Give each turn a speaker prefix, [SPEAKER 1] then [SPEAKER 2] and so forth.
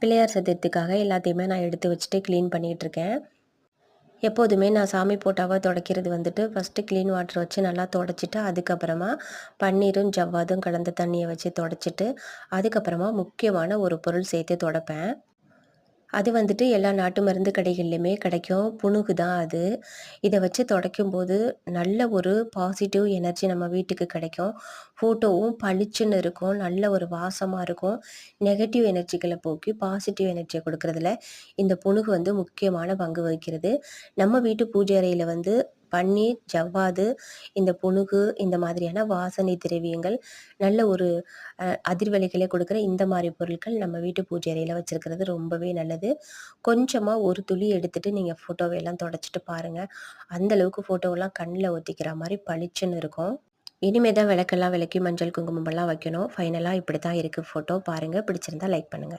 [SPEAKER 1] பிள்ளையார் சதுர்த்திக்காக எல்லாத்தையுமே நான் எடுத்து வச்சுட்டு க்ளீன் பண்ணிகிட்ருக்கேன். எப்போதுமே நான் சாமி போட்டாவா துடைக்கிறது வந்துட்டு ஃபஸ்ட்டு க்ளீன் வாட்டர் வச்சு நல்லா துடைச்சிட்டு, அதுக்கப்புறமா பன்னீரும் ஜவ்வாதும் கலந்த தண்ணியை வச்சு துடைச்சிட்டு, அதுக்கப்புறமா முக்கியமான ஒரு பொருள் சேர்த்து துடைப்பேன். அது வந்துட்டு எல்லா நாட்டு மருந்து கடைகள்லையுமே கிடைக்கும். புனுகு தான் அது. இத வச்சு துடைக்கும்போது நல்ல ஒரு பாசிட்டிவ் எனர்ஜி நம்ம வீட்டுக்கு கிடைக்கும். ஃபோட்டோவும் பளிச்சுன்னு இருக்கும். நல்ல ஒரு வாசமா இருக்கும். நெகட்டிவ் எனர்ஜிகள போக்கி பாசிட்டிவ் எனர்ஜிய கொடுக்குறதுல இந்த புனுகு வந்து முக்கியமான பங்கு வகிக்கிறது. நம்ம வீட்டு பூஜை அறையில வந்து பன்னீர், ஜவ்வாது, இந்த புனுகு இந்த மாதிரியான வாசனை திரவியங்கள், நல்ல ஒரு அதிர்வலைகளை கொடுக்குற இந்த மாரி பொருட்கள் நம்ம வீட்டு பூஜை அறையில வச்சிருக்கிறது ரொம்பவே நல்லது. கொஞ்சமா ஒரு துளி எடுத்துட்டு நீங்க ஃபோட்டோவ எல்லாம் தொடச்சிட்டு பாருங்க. அந்த அளவுக்கு ஃபோட்டோவெல்லாம் கண்ல ஒத்திக்கிற மாரி பளிச்சுன்னு இருக்கும். இனிமே தான் விளக்கெல்லாம் விளக்கி மஞ்சள், குங்குமம்லாம் வைக்கணும். ஃபைனலா இப்படி தான் இருக்கு ஃபோட்டோ. பாருங்க. பிடிச்சிருந்தா லைக் பண்ணுங்க.